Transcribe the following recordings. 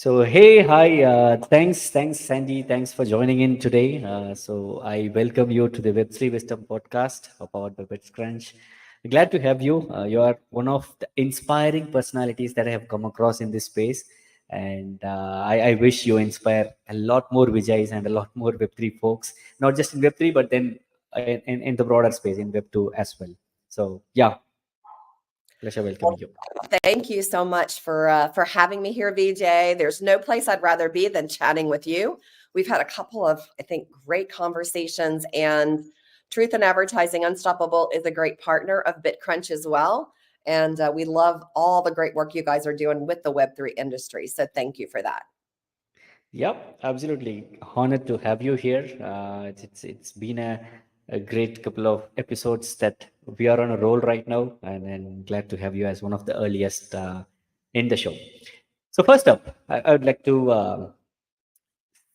So hey, hi, thanks, Sandy. Thanks for joining in today. So I welcome you to the Web3 Wisdom podcast powered by bitsCrunch. Glad to have you. You are one of the inspiring personalities that I have come across in this space, and I wish you inspire a lot more Vijays and a lot more Web3 folks, not just in Web3, but then in the broader space in Web2 as well. So yeah, pleasure Well, welcoming you. thank you so much for having me here, VJ. There's no place I'd rather be than chatting with you. We've had a couple of, I think, great conversations, and Truth in Advertising Unstoppable is a great partner of bitsCrunch as well. And we love all the great work you guys are doing with the Web3 industry. So thank you for that. Yep, absolutely. Honored to have you here. It's been a great couple of episodes that we are on a roll right now, and glad to have you as one of the earliest in the show. So first up, I would like to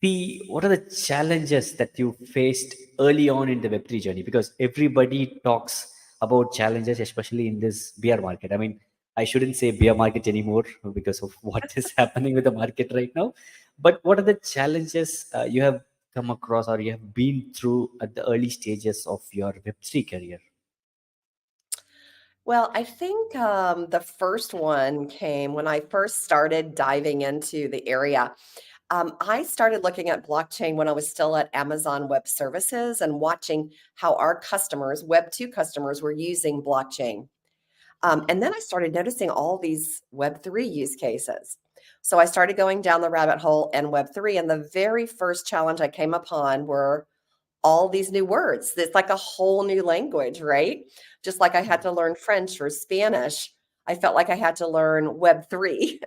see what are the challenges that you faced early on in the Web3 journey, because everybody talks about challenges, especially in this bear market. I mean, I shouldn't say bear market anymore because of what is happening with the market right now. But what are the challenges you have come across or you have been through at the early stages of your Web3 career? Well, I think the first one came when I first started diving into the area. I started looking at blockchain when I was still at Amazon Web Services and watching how our customers, Web2 customers, were using blockchain. And then I started noticing all these Web3 use cases. So I started going down the rabbit hole in Web3. And the very first challenge I came upon were all these new words. It's like a whole new language, right? Just like I had to learn French or Spanish, I felt like I had to learn Web3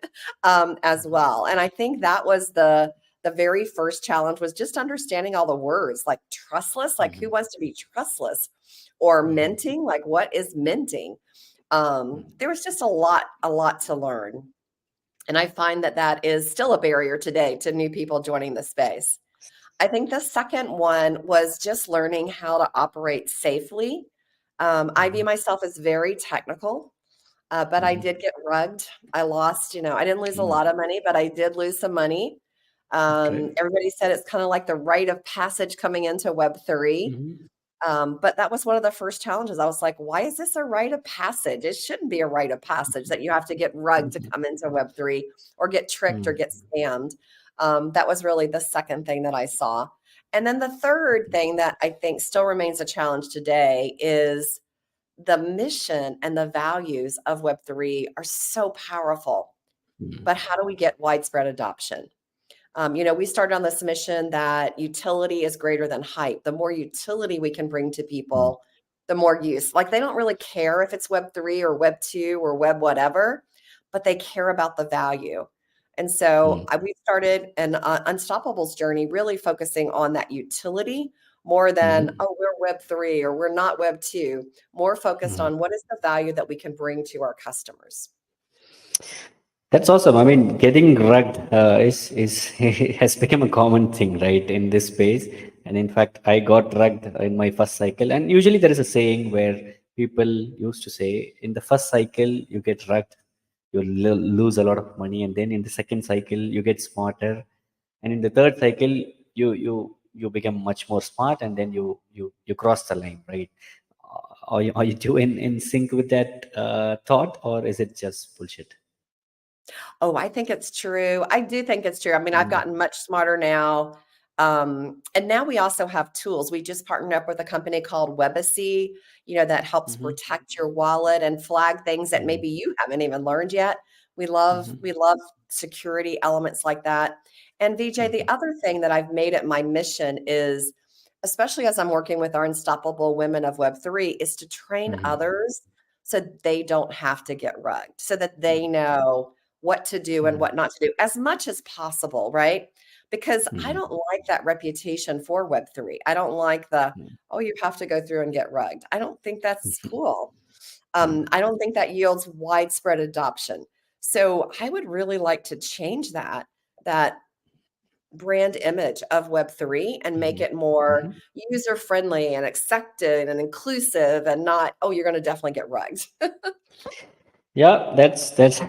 as well. And I think that was the very first challenge was just understanding all the words like trustless, like who Mhm, wants to be trustless, or mhm, minting, like what is minting? mhm, There was just a lot to learn. And I find that that is still a barrier today to new people joining the space. I think the second one was just learning how to operate safely. I view mhm, myself as very technical, but I mhm. did get rugged. I lost, I didn't lose a Mm, lot of money, but I did lose some money. okay. Everybody said it's kind of like the rite of passage coming into Web3. Mhm, But that was one of the first challenges. I was like, why is this a rite of passage? It shouldn't be a rite of passage that you have to get rugged to mhm, come into Web3 or get tricked or mm, get scammed. That was really the second thing that I saw. And then the third thing that I think still remains a challenge today is the mission and the values of Web3 are so powerful. mm, But how do we get widespread adoption? We started on this mission that utility is greater than hype. The more utility we can bring to mm, people, the more use. Like they don't really care if it's Web3 or Web2 or Web whatever, but they care about the value. And so mm, we started an Unstoppable's journey really focusing on that utility more than, mhm, oh, we're Web3 or we're not Web2, more focused mhm. on what is the value that we can bring to our customers. That's awesome. I mean, getting rugged is has become a common thing, right, in this space. And in fact, I got rugged in my first cycle. And usually, there is a saying where people used to say, in the first cycle, you get rugged, you lose a lot of money, and then in the second cycle, you get smarter, and in the third cycle, you become much more smart, and then you cross the line, right? Are you two in sync with that thought, or is it just bullshit? Oh, I think it's true. I do think it's true. I mean, I've Mm, gotten much smarter now. And now we also have tools. We just partnered up with a company called Webacy, that helps mhm. protect your wallet and flag things that Mm, maybe you haven't even learned yet. We love mhm, we love security elements like that. And VJ, the mhm, other thing that I've made it my mission is, especially as I'm working with our unstoppable women of Web3, is to train mhm, others so they don't have to get rugged, so that they mhm, know what to do and mhm, what not to do as much as possible, right? Because I mhm, don't like that reputation for Web3. I don't like the, oh, you have to go through and get rugged. I don't think that's mhm, cool. mhm, I don't think that yields widespread adoption. So I would really like to change that brand image of Web3 and make mhm, it more mhm. user friendly and accepted and inclusive and not, oh, you're going to definitely get rugged. Yeah, that's that's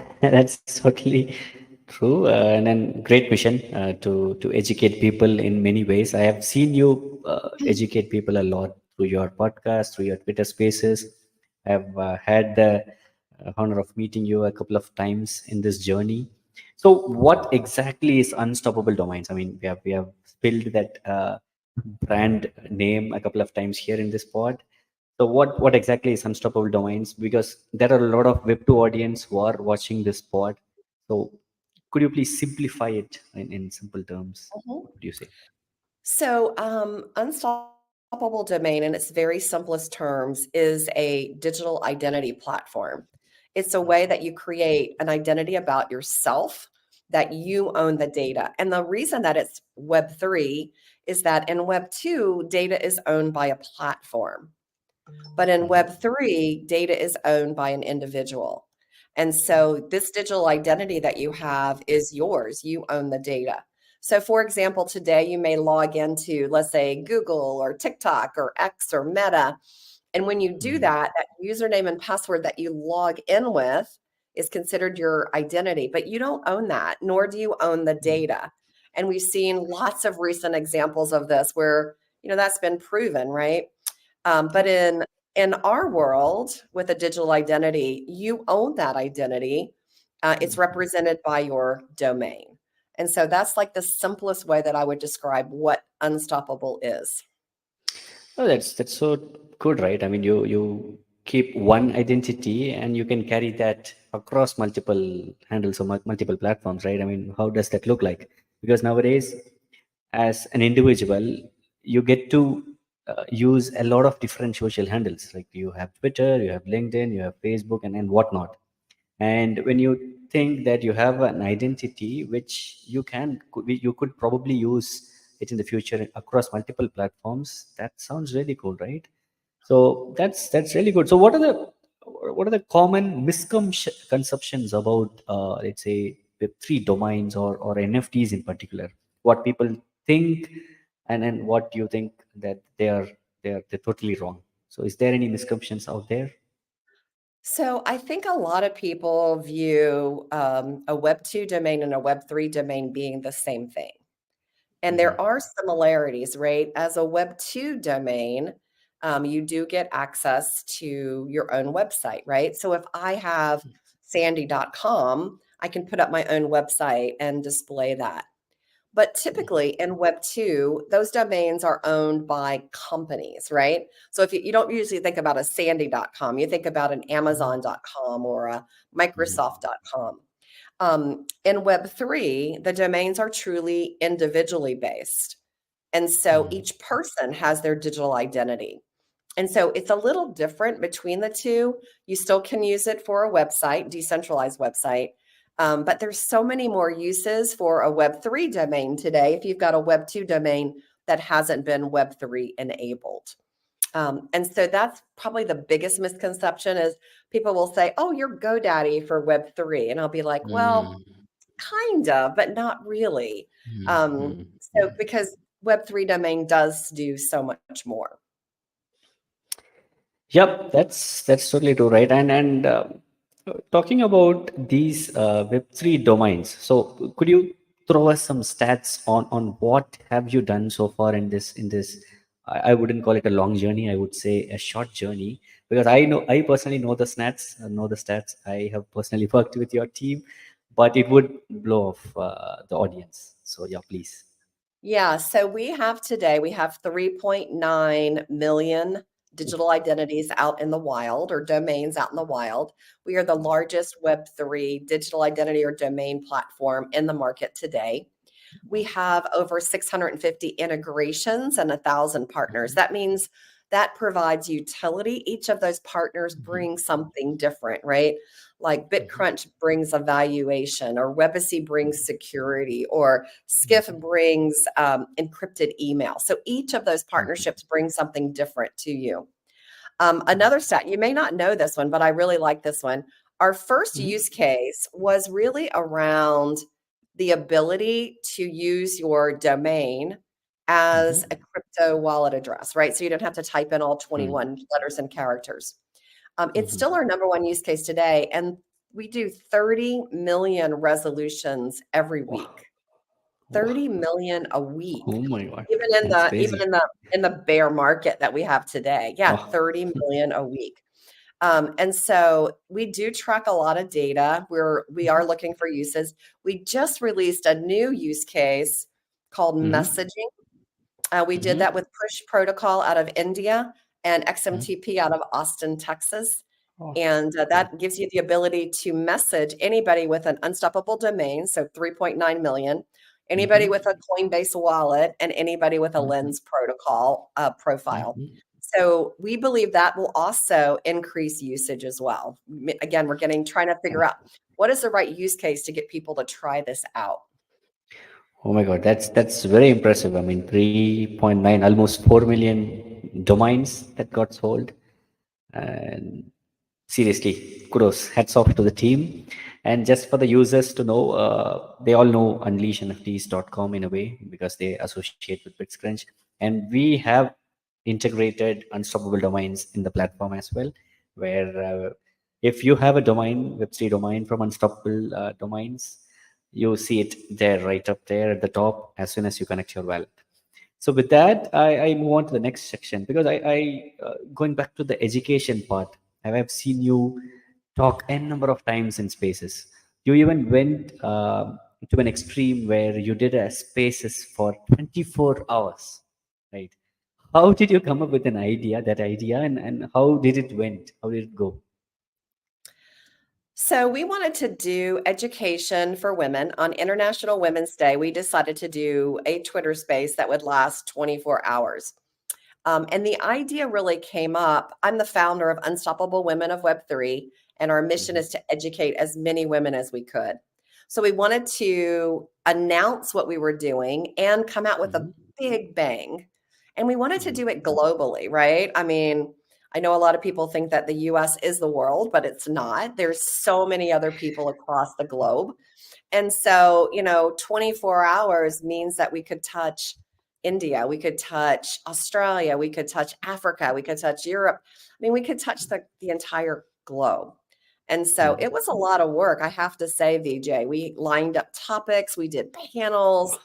totally. True, and then great mission to educate people in many ways. I have seen you educate people a lot through your podcast, through your Twitter Spaces. I have had the honor of meeting you a couple of times in this journey. So, what exactly is unstoppable domains? I mean, we have spilled that brand name a couple of times here in this pod. So, what exactly is unstoppable domains? Because there are a lot of Web2 audience who are watching this pod. So, could you please simplify it in simple terms? Mhm. What would you say? So, unstoppable domain in its very simplest terms is a digital identity platform. It's a way that you create an identity about yourself, that you own the data. And the reason that it's Web3 is that in Web2, data is owned by a platform. But in Mhm. Web3, data is owned by an individual. And so this digital identity that you have is yours. You own the data. So, for example, today you may log into, let's say, Google or TikTok or X or Meta. And when you do Mhm. that, that username and password that you log in with is considered your identity, but you don't own that, nor do you own the Mhm. data. And we've seen lots of recent examples of this where, that's been proven, right? But Yep. in our world with a digital identity, you own that identity. It's Mhm. represented by your domain. And so that's like the simplest way that I would describe what unstoppable is. Oh, that's so good, right? I mean, you keep one identity and you can carry that across multiple handles or multiple platforms, right? I mean, how does that look like? Because nowadays, as an individual, you get to use a lot of different social handles. Like you have Twitter, you have LinkedIn, you have Facebook, and whatnot. And when you think that you have an identity which you could probably use it in the future across multiple platforms, that sounds really cool, right? So that's really good. So what are the common misconceptions about let's say Web3 domains or NFTs in particular? What people think, and what you think that they're totally wrong. So is there any misconceptions out there? So I think a lot of people view a Web2 domain and a Web3 domain being the same thing. And there Hmm. are similarities, right? As a Web2 domain, you do get access to your own website, right? So if I have sandy.com, I can put up my own website and display that. But typically in Web2, those domains are owned by companies, right? So if you don't usually think about a sandy.com, you think about an amazon.com or a Hmm. microsoft.com. In Web3, the domains are truly individually based. And so Hmm. each person has their digital identity. And so it's a little different between the two. You still can use it for a website, decentralized website. But there's so many more uses for a Web3 domain today if you've got a Web2 domain that hasn't been Web3 enabled. And so that's probably the biggest misconception is people will say, oh, you're GoDaddy for Web3. And I'll be like, well, Hmm. kind of, but not really. Hmm. So because Web3 domain does do so much more. Yep, that's totally true, right? And talking about these Web3 domains, so could you throw us some stats on what have you done so far in this? I wouldn't call it a long journey. I would say a short journey because I personally know the stats. I have personally worked with your team, but it would blow off the audience. So yeah, please. Yeah, so we have 3.9 million digital identities out in the wild or domains out in the wild. We are the largest Web3 digital identity or domain platform in the market today. We have over 650 integrations and 1,000 partners. That means that provides utility. Each of those partners Mhm. brings something different, right? Like Mhm. bitsCrunch brings evaluation, or Webacy brings security, or Skiff Mhm. brings encrypted email. So each of those Mhm. partnerships brings something different to you. Mhm. Another stat, you may not know this one, but I really like this one. Our first Mhm. use case was really around the ability to use your domain as a Mhm. crypto wallet address, right? So you don't have to type in all Mhm. 21 letters and characters. It's Mhm. still our number one use case today. And We do 30 million resolutions every Wow. week. Wow. 30 million a week. Oh my God. Even in That's the even crazy. in the bear market that we have today. Yeah, Wow. 30 million a week. And so we do track a lot of data. We are looking for uses. We just released a new use case called Mm-hmm. messaging. We did that Mm-hmm. with Push Protocol out of India and Mm-hmm. XMTP out of Austin, Texas. Oh, And great. that gives you the ability to message anybody with an unstoppable domain, so 3.9 million, anybody with Mm-hmm. a Coinbase wallet, and anybody with a Mm-hmm. Lens protocol profile. Mm-hmm. So we believe that will also increase usage as well. Again, we're trying to figure out what is the right use case to get people to try this out. Oh my God, that's very impressive. I mean, 3.9, almost 4 million domains that got sold. And seriously, kudos, hats off to the team. And just for the users to know, they all know unleashnfts.com in a way because they associate with bitsCrunch. And we have integrated unstoppable domains in the platform as well, where if you have a domain, Web3 domain from unstoppable domains, you see it there right up there at the top as soon as you connect your wallet. So with that, I move on to the next section because going back to the education part, I have seen you talk n number of times in spaces. You even went to an extreme where you did a spaces for 24 hours, right? How did you come up with that idea, and how did it went? How did it go? So we wanted to do education for women on International Women's Day. We decided to do a Twitter space that would last 24 hours. And the idea really came up. I'm the founder of Unstoppable Women of Web3, and our mission Mhm, is to educate as many women as we could. So we wanted to announce what we were doing and come out with a mhm, big bang. And we wanted to mhm, do it globally, right? I mean, I know a lot of people think that the US is the world, but it's not. There's so many other people across the globe. And so, 24 hours means that we could touch India, we could touch Australia, we could touch Africa, we could touch Europe. I mean, we could touch the entire globe. And so mhm. it was a lot of work, I have to say, VJ. We lined up topics, we did panels. Wow,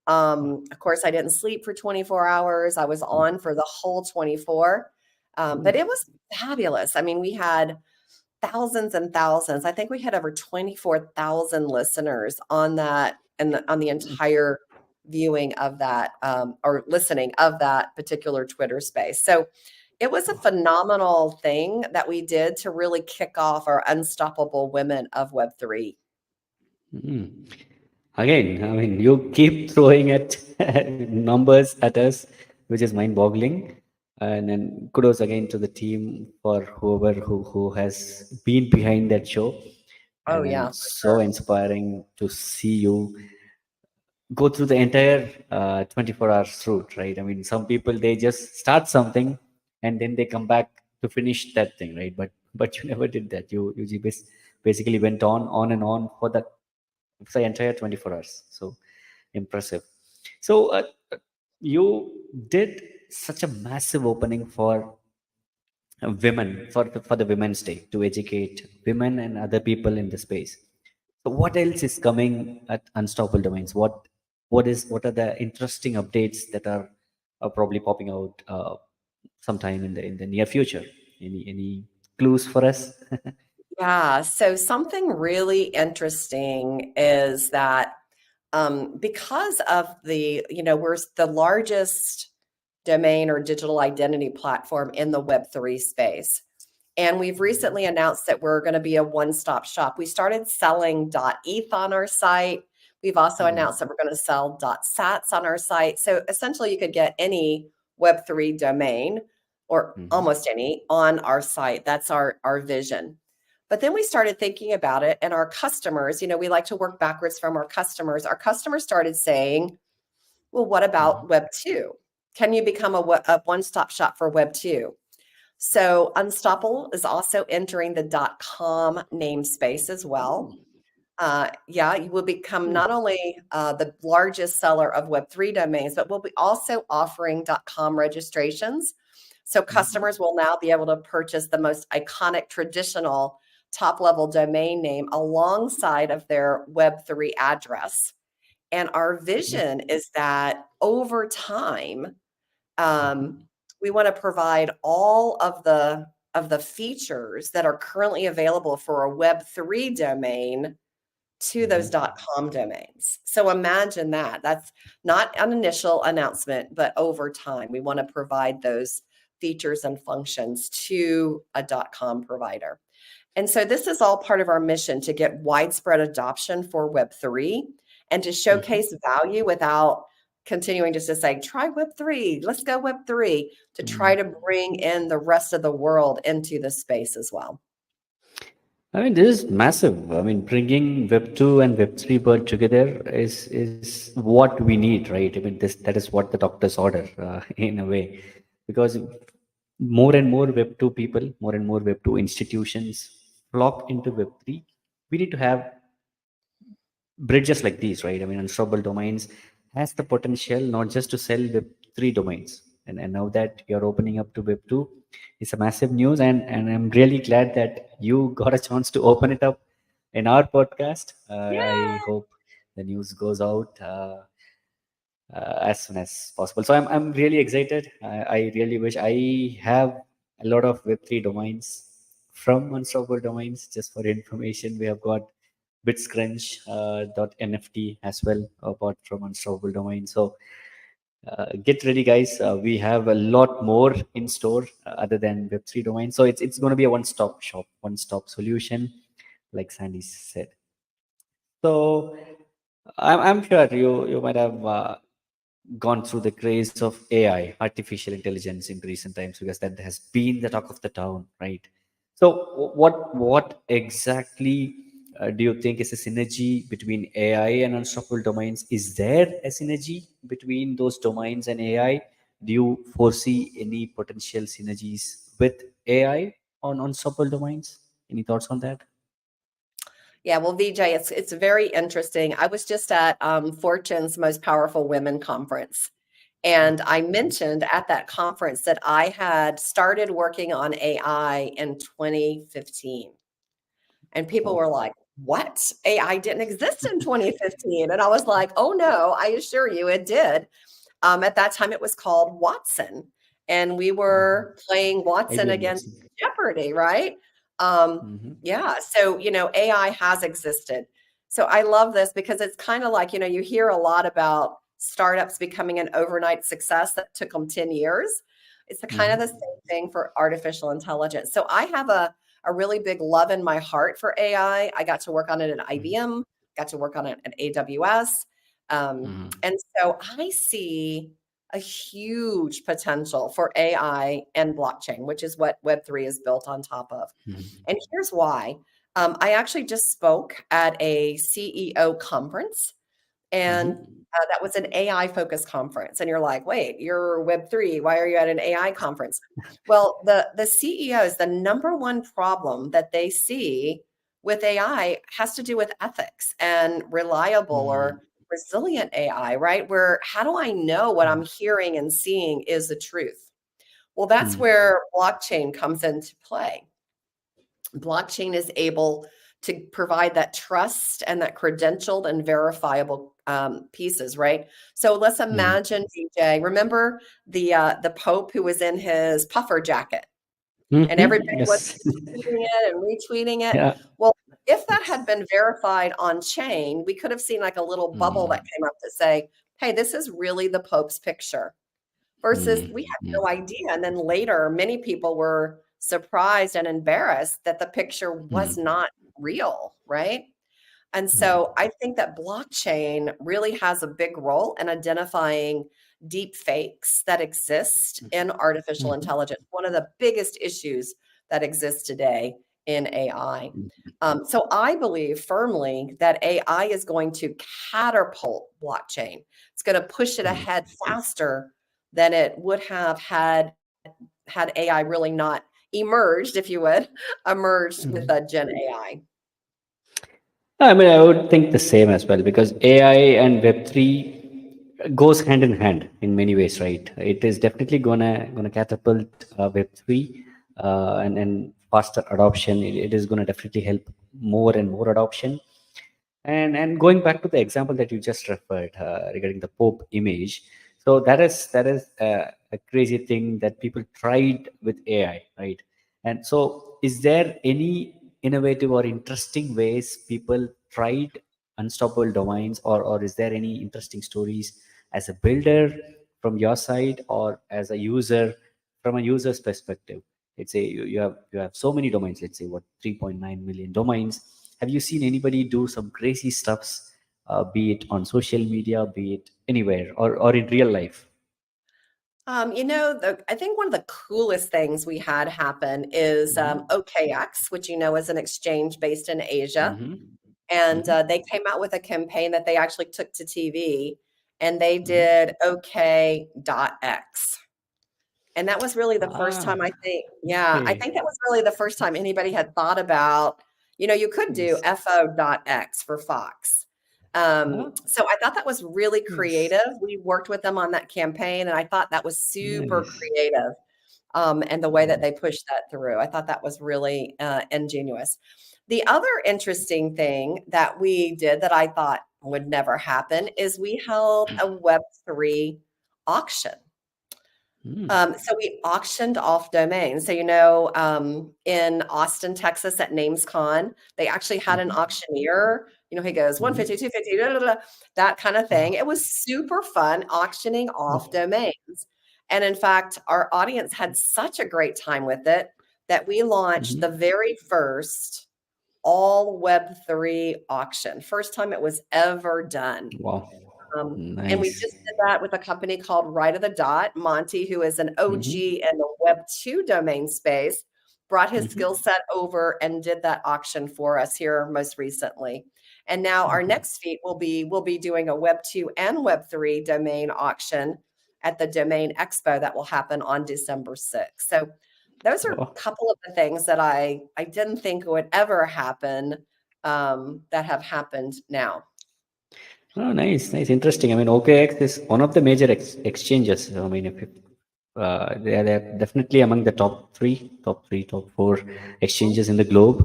wow. Of course, I didn't sleep for 24 hours. I was Mhm, on for the whole 24. But mhm, it was fabulous. I mean, we had thousands and thousands. I think we had over 24,000 listeners on that and on the mhm, entire viewing of that or listening of that particular Twitter space. So it was a wow. phenomenal thing that we did to really kick off our Unstoppable Women of Web3. Mhm. Again, I mean, you keep throwing at numbers at us, which is mind-boggling. And then kudos again to the team for who has been behind that show. Oh, And then yeah, for so sure. inspiring to see you go through the entire 24 hours route, right? I mean, some people they just start something and then they come back to finish that thing, right? But you never did that. You basically went on and on for the entire 24 hours. So impressive. So you did such a massive opening for women for the Women's Day to educate women and other people in the space. So what else is coming at Unstoppable Domains? What are the interesting updates that are probably popping out sometime in the near future? Any clues for us? Yeah. So something really interesting is that because of we're the largest domain or digital identity platform in the Web3 space. And we've recently announced that we're going to be a one stop shop. We started selling .eth on our site. We've also announced that we're going to sell .sats on our site. So essentially, you could get any Web3 domain or Mhm, almost any on our site. That's our vision. But then we started thinking about it, and our customers, we like to work backwards from our customers. Our customers started saying, well, what mhm, about Web 2? Can you become a one stop shop for Web 2? So Unstoppable is also entering the .com namespace as well. Yeah, you will become mhm, not only the largest seller of Web3 domains, but we'll be also offering .com registrations. So mhm, customers will now be able to purchase the most iconic traditional top level domain name alongside of their Web3 address. And our Yep. vision is that over time, Mhm. um, we want to provide all of the features that are currently available for a Web3 domain to those Mhm. .com domains. So imagine that. That's not an initial announcement, but over time, we want to provide those features and functions to a .com provider. And so this is all part of our mission to get widespread adoption for Web3 and to Mhm. showcase value without continuing just to say, try Web3, let's go Web3, to try Mhm. to bring in the rest of the world into the space as well. I mean, this is massive. I mean, bringing Web 2 and Web 3 world together is what we need, right? I mean, this that is what the doctors order in a way, because more and more Web 2 people, more and more Web 2 institutions flock into Web 3. We need to have bridges like these, right? I mean, unstoppable domains has the potential not just to sell Web3 domains, and now that you're opening up to Web2, it's a massive news, and I'm really glad that you got a chance to open it up in our podcast. I Yeah. hope the news goes out as soon as possible. So I'm really excited. I really wish I have a lot of Web3 domains from Unstoppable Domains. Just for information, we have got bitsCrunch .nft as well apart from Unstoppable Domain. So get ready, guys. We have a lot more in store other than Web3 domain. So it's going to be a one-stop shop, one-stop solution, like Sandy said. So I'm sure you might have gone through the craze of AI, artificial intelligence, in recent times, because that has been the talk of the town, right? So, what exactly do you think is a synergy between AI and unstoppable domains? Is there a synergy between those domains and AI? Do you foresee any potential synergies with AI on unstoppable domains? Any thoughts on that? Yeah, well, VJ, it's very interesting. I was just at Fortune's Most Powerful Women conference, and I mentioned at that conference that I had started working on AI in 2015. And people Oh. were like, "What? AI didn't exist in 2015?" And I was like, "Oh no, I assure you it did." At that time, it was called Watson, and we Uh-huh. were playing Watson IBM against Watson. Jeopardy, right? Um, Hmm. yeah, so AI has existed. So I love this because it's kind of like you hear a lot about startups becoming an overnight success that took them 10 years. It's the kind of the Hmm. same thing for artificial intelligence. So I have a really big love in my heart for AI. I got to work on it at IBM, got to work on it at AWS. Hmm. And so I see a huge potential for AI and blockchain, which is what Web3 is built on top of. Hmm. And here's why. I actually just spoke at a CEO conference, and Hmm. that was an AI focused conference. And you're like, wait, you're Web3. Why are you at an AI conference? Well, the CEOs, the number one problem that they see with AI has to do with ethics and reliable or Hmm. resilient AI, right? Where how do I know what I'm hearing and seeing is the truth? Well, that's Hmm. where blockchain comes into play. Blockchain is able to provide that trust and that credentialed and verifiable pieces, right? So let's Hmm. imagine, DJ. Remember the Pope who was in his puffer jacket, and everybody Hmm. was Yes. tweeting it and retweeting it. Yeah. Well, if that had Yes. been verified on chain, we could have seen like a little bubble that Mm, came up to say, "Hey, this is really the Pope's picture." Versus mm, we had no mm, idea, and then later, many people were surprised and embarrassed that the picture was mm, not real, right? And mm, so I think that blockchain really has a big role in identifying deep fakes that exist in artificial mhm, intelligence, one of the biggest issues that exists today in AI. mm, So I believe firmly that AI is going to catapult blockchain. It's going to push it mm, ahead faster than it would have had AI really not emerged, if you would, emerged with mm. Gen AI. I mean, I would think the same as well because AI and Web3 goes hand in hand in many ways, right? It is definitely gonna catapult Web3 and faster adoption. It is going to definitely help more and more adoption. And going back to the example that you just referred regarding the Pope image, so that is a crazy thing that people tried with AI, right? And so, is there any innovative or interesting ways people tried unstoppable domains, or is there any interesting stories as a builder from your side, or as a user from a user's perspective? Let's say you have so many domains. Let's say what 3.9 million domains. Have you seen anybody do some crazy stuffs, be it on social media, be it anywhere, or in real life? I think one of the coolest things we had happen is Mm-hmm. OKX, which is an exchange based in Asia. Mm-hmm. And Mm-hmm. they came out with a campaign that they actually took to TV, and they Mm-hmm. did OK.X. And that was really the first Ah, time I okay. think that was really the first time anybody had thought about, you could do Nice. FO.X for Fox. Ah, So I thought that was really nice. creative. We worked with them on that campaign, and I thought that was super Nice. creative. And the way that Wow. they pushed that through, I thought that was really ingenious. The other interesting thing that we did that I thought would never happen is we held a Web3 auction. Mm. So we auctioned off domains. So, in Austin, Texas at NamesCon, they actually had an Mm-hmm. auctioneer. He goes 150, Mm-hmm. 250, that kind of thing. Wow. It was super fun auctioning off Oh. domains. And in fact, our audience had such a great time with it that we launched the Mm-hmm. very first all Web3 auction. First time it was ever done. Wow. And we Nice. just did that with a company called Right of the Dot. Monty, who is an OG Mm-hmm. in the Web2 domain space, brought his skill Mm-hmm. set over and did that auction for us here most recently. And now our Mm-hmm. next feat will be we'll be doing a Web2 and Web3 domain auction at the Domain Expo that will happen on December 6th. So those are a Wow. couple of the things that I didn't think would ever happen, that have happened now. Oh, nice, nice, interesting. I mean, OKX is one of the major exchanges. I mean, they're definitely among the top four exchanges in the globe.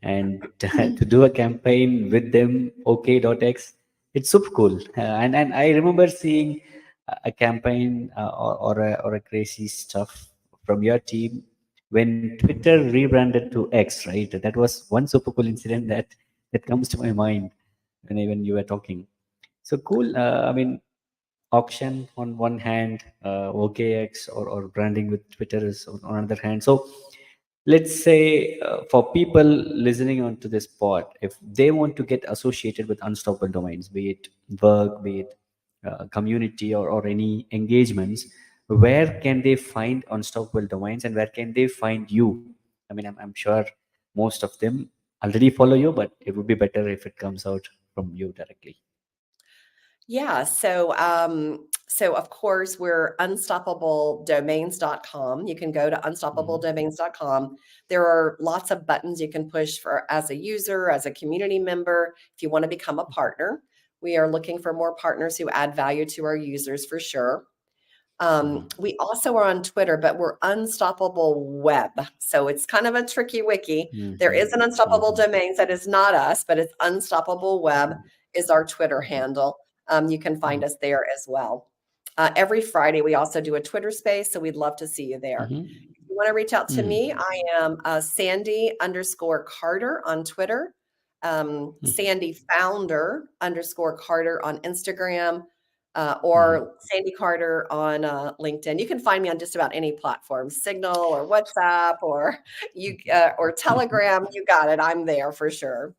And to do a campaign with them, OK.X, it's super cool. And I remember seeing a campaign or a crazy stuff from your team when Twitter rebranded to X, right? That was one super cool incident that comes to my mind when you were talking. So cool. I mean, auction on one hand, OKX or branding with Twitter is on another hand. So let's say for people listening onto this pod, if they want to get associated with unstoppable domains, be it work, be it community or any engagements, where can they find unstoppable domains and where can they find you? I mean, I'm sure most of them already follow you, but it would be better if it comes out from you directly. Yeah, so of course we're unstoppabledomains.com. You can go to Mhm. unstoppabledomains.com. There are lots of buttons you can push for as a user, as a community member, if you want to become a partner. We are looking for more partners who add value to our users for sure. We also are on Twitter, but we're Unstoppable Web. So it's kind of a tricky wiki. There is an Mhm. Unstoppable Mhm. Domains that is not us, but it's Unstoppable Web is our Twitter handle. You can find Oh. us there as well. Every Friday, we also do a Twitter space, so we'd love to see you there. Mhm. If you want to reach out to me, Mm. I am Sandy_Carter on Twitter, Mhm. Sandy Founder _Carter on Instagram, Mhm. or Sandy Carter on LinkedIn. You can find me on just about any platform, Signal or WhatsApp or Telegram. You got it. I'm there for sure.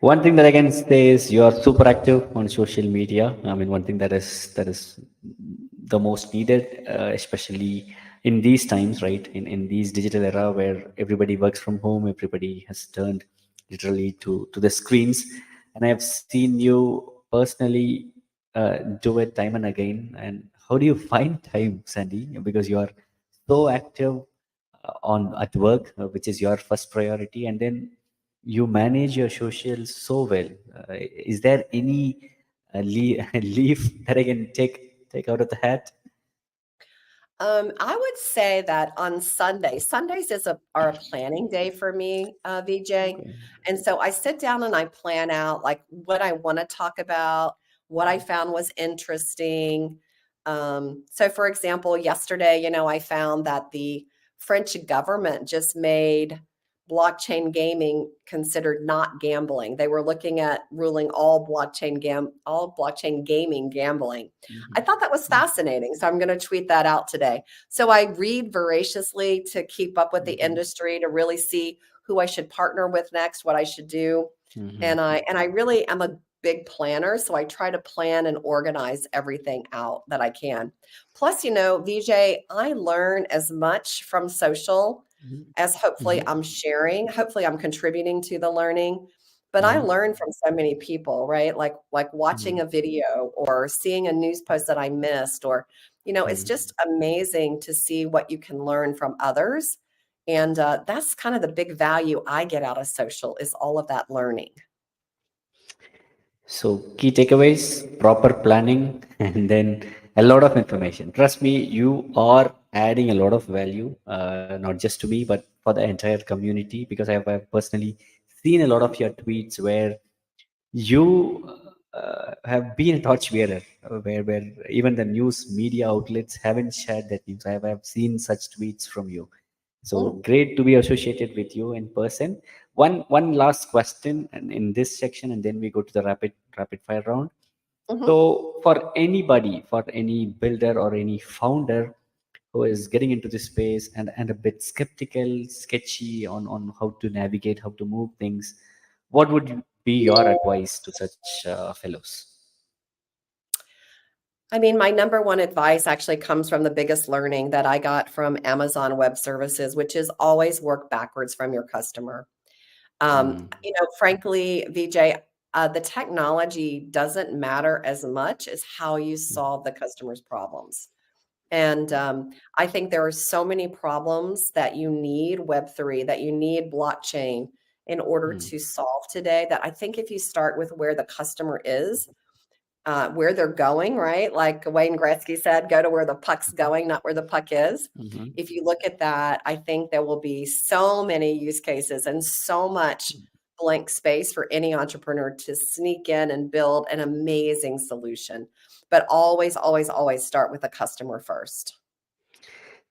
One thing that I can say is you are super active on social media. I mean, one thing that is the most needed, especially in these times, right? In these digital era where everybody works from home, everybody has turned literally to the screens, and I've seen you personally do it time and again. And how do you find time, Sandy? Because you are so active on at work, which is your first priority, and then you manage your socials so well. Is there any leaf that I can take out of the hat? I would say that on Sundays are a planning day for me, VJ. Okay. And so I sit down and I plan out like what I want to talk about, what I found was interesting. So for example, yesterday, I found that the French government just made blockchain gaming considered not gambling. They were looking at ruling all blockchain gaming gambling. I Mhm. thought that was Mhm. fascinating. So I'm going to tweet that out today. So I read voraciously to keep up with the Mhm. industry, to really see who I should partner with next, what I should do. Mhm. And I really am a big planner, so I try to plan and organize everything out that I can. Plus, VJ, I learn as much from social Mhm. as hopefully Mhm. I'm sharing. Hopefully I'm contributing to the learning. But I Mhm. learn from so many people, right? Like watching Mhm. a video or seeing a news post that I missed, or it's Mhm. just amazing to see what you can learn from others. And that's kind of the big value I get out of social is all of that learning. So key takeaways, proper planning, and then a lot of information. Trust me, you are adding a lot of value, not just to me, but for the entire community, because I've personally seen a lot of your tweets where you have been a torchbearer, where even the news media outlets haven't shared that news. I've seen such tweets from you. So Mm, great to be associated with you in person. One last question and in this section, and then we go to the rapid fire round. mhm. So for anybody, for any builder or any founder who is getting into this space and a bit skeptical, sketchy on how to navigate, how to move things, what would be your advice to such fellows? I mean, my number one advice actually comes from the biggest learning that I got from Amazon Web Services, which is always work backwards from your customer. Mm, Frankly, VJ, the technology doesn't matter as much as how you solve the customer's problems. And I think there are so many problems that you need Web3, that you need blockchain in order mm, to solve today. That I think if you start with where the customer is, where they're going, right? Like Wayne Gretzky said, go to where the puck's going, not where the puck is. mhm. If you look at that, I think there will be so many use cases and so much blank space for any entrepreneur to sneak in and build an amazing solution. But always, always, always start with the customer first.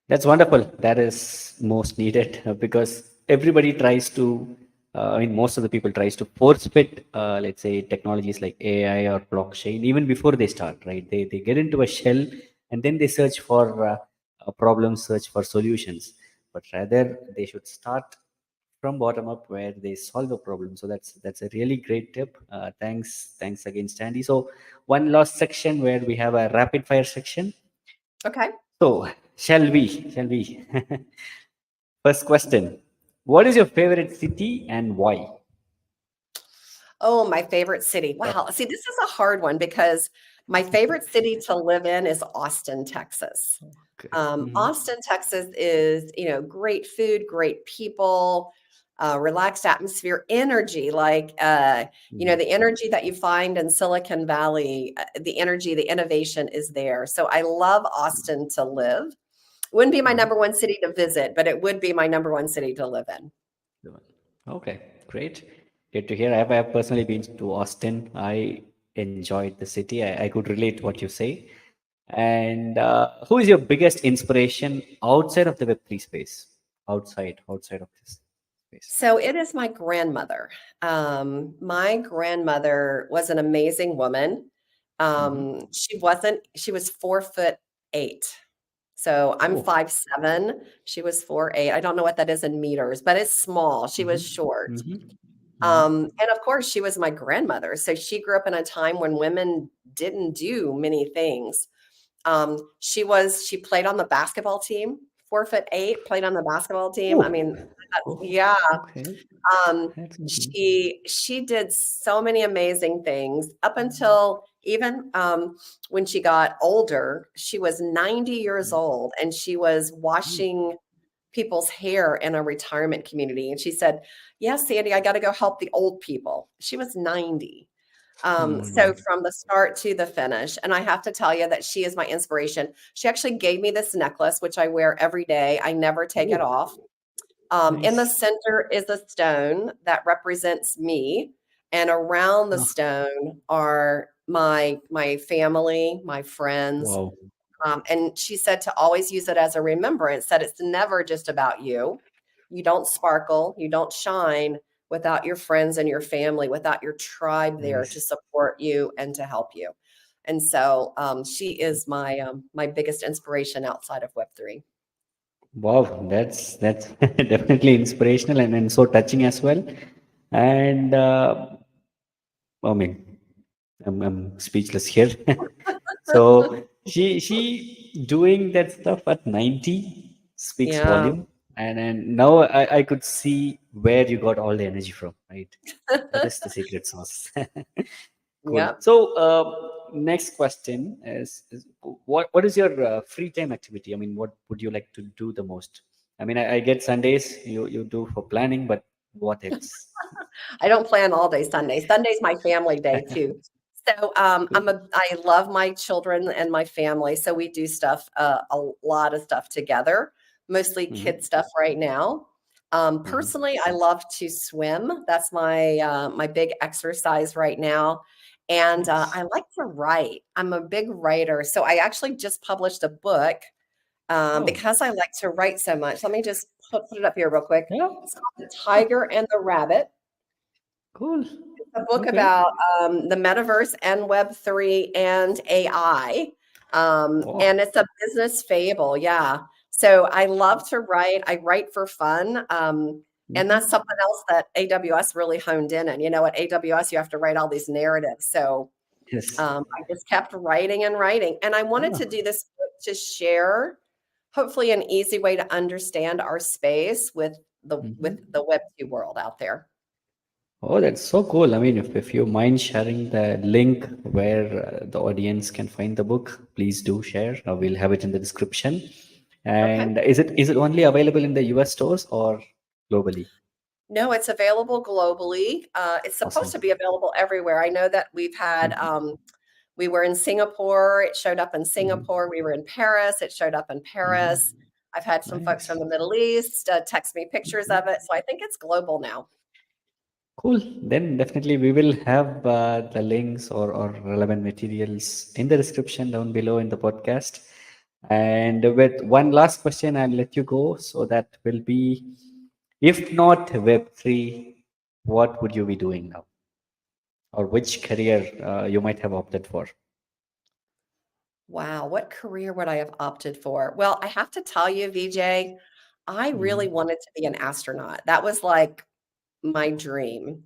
That's wonderful. That is most needed because everybody tries to, I mean, most of the people tries to force fit, let's say, technologies like AI or blockchain even before they start, right? They get into a shell and then they search for problems, search for solutions. But rather, they should start from bottom up where they solve the problem. So that's a really great tip. Thanks again, Standy. So one last section where we have a rapid fire section. Okay. So, shall we? First question. What is your favorite city and why? Oh, my favorite city. Yep. Wow. See, this is a hard one because my favorite city to live in is Austin, Texas. Okay. Mm-hmm. Austin, Texas is, great food, great people, relaxed atmosphere, energy, like, Mm-hmm. the energy that you find in Silicon Valley, the energy, the innovation is there. So I love Austin to live. Wouldn't be my number one city to visit, but it would be my number one city to live in. Okay, great. Good to hear. I've personally been to Austin. I enjoyed the city. I could relate what you say. And who is your biggest inspiration outside of the Web3 space? Outside of this space. So it is my grandmother. My grandmother was an amazing woman. Mm-hmm. She was 4'8". So I'm Oh. 5'7". She was 4'8". I don't know what that is in meters, but it's small. She was Mm-hmm. short. Mm-hmm. Mm-hmm. And of course, she was my grandmother. So she grew up in a time when women didn't do many things. She played on the basketball team, 4'8", played on the basketball team. I Oh. mean, Oh. yeah. Okay. Um, That's awesome. she did so many amazing things up until even when she got older. She was 90 years old and she was Mm. washing people's hair in a retirement community. And she said, "Yes, Sandy, I got to go help the old people." She was 90. Oh my So God. from the start to the finish. And I have to tell you that she is my inspiration. She actually gave me this necklace, which I wear every day. I never take it Oh, off. In the nice. center is a stone that represents me, and around the Oh, stone are my family, my friends. wow. And she said to always use it as a remembrance that it's never just about you. You don't sparkle, you don't shine without your friends and your family, without your tribe there to Nice. support you and to help you. And so she is my biggest inspiration outside of Web3. Wow, that's definitely inspirational and so touching as well. And I mean, I'm speechless here. So she doing that stuff at 90 speaks Yeah. volume. And now I could see where you got all the energy from, right? That is the secret sauce. Cool. Yep. So next question is what is your free time activity? I mean, what would you like to do the most? I mean, I get Sundays you do for planning, but what else? I don't plan all day Sunday. Sunday's my family day too. So Cool. I love my children and my family. So we do stuff a lot of stuff together, mostly kid Mm-hmm. stuff right now. Mm-hmm. Personally, I love to swim. That's my big exercise right now. And Nice. I like to write. I'm a big writer. So I actually just published a book Oh, because I like to write so much. Let me just put it up here real quick. yeah. It's called The Tiger and the Rabbit, Cool. a book Okay. about the metaverse and Web3 and AI. And Oh. it's a business fable. Yeah. So I love to write. I write for fun. And that's Mm-hmm. something else that AWS really honed in. And, you know, at AWS, you have to write all these narratives. So Yes. I just kept writing and writing. And I wanted to Ah. do this book to share, hopefully, an easy way to understand our space with the Mm-hmm. Web2 world out there. Oh, that's so cool. I mean, if you mind sharing the link where the audience can find the book, please do share. We'll have it in the description. Okay. And is it only available in the US stores or globally? No, it's available globally. It's supposed Awesome. to be available everywhere. I know that Mm-hmm. we were in Singapore. It showed up in Mm-hmm. Singapore. We were in Paris. It showed up in Paris. Mm-hmm. I've had some folks from Nice. the Middle East text me pictures of Mm-hmm. it. So I think it's global now. Cool. Then definitely we will have the links or relevant materials in the description down below in the podcast. And with one last question, I'll let you go. So that will be, if not Web3, what would you be doing now? Or which career you might have opted for? Wow, what career would I have opted for? Well, I have to tell you, VJ, I really Mm-hmm. wanted to be an astronaut. That was like my dream.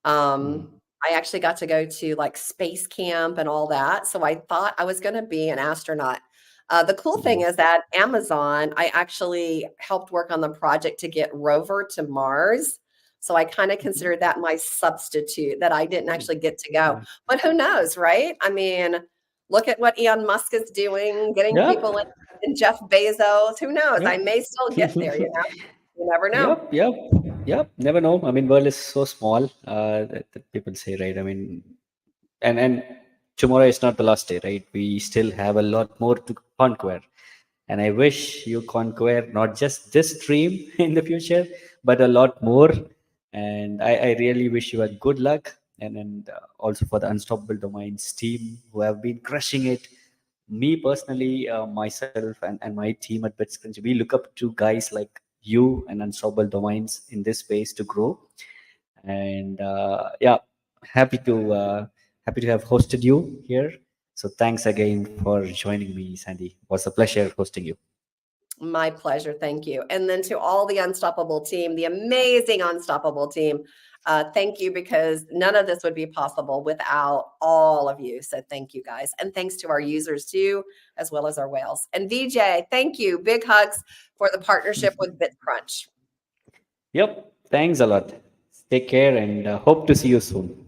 I actually got to go to like space camp and all that. So I thought I was going to be an astronaut. The cool thing Wow. is that Amazon, I actually helped work on the project to get rover to Mars. So I kind of Mm-hmm. considered that my substitute that I didn't Oh, actually get to go. nice. But who knows, right? I mean, look at what Elon Musk is doing, getting people Yep. in, and Jeff Bezos. Who knows? I Yep. may still get there, you know? You never know. Yep, yep, yep. Never know. I mean, world is so small that people say, right? I mean, and tomorrow is not the last day, right? We still have a lot more to conquer, and I wish you conquer not just this dream in the future, but a lot more. And I really wish you a good luck, and also for the Unstoppable Domains team who have been crushing it. Me personally, myself and my team at bitsCrunch, we look up to guys like you and Unstoppable Domains in this space to grow. And yeah, happy to uh, happy to have hosted you here. So thanks again for joining me, Sandy. It was a pleasure hosting you. My pleasure. Thank you. And then to all the Unstoppable team, the amazing Unstoppable team, thank you because none of this would be possible without all of you. So thank you guys. And thanks to our users too, as well as our whales. And VJ, thank you. Big hugs for the partnership with bitsCrunch. Yep, thanks a lot. Take care and hope to see you soon.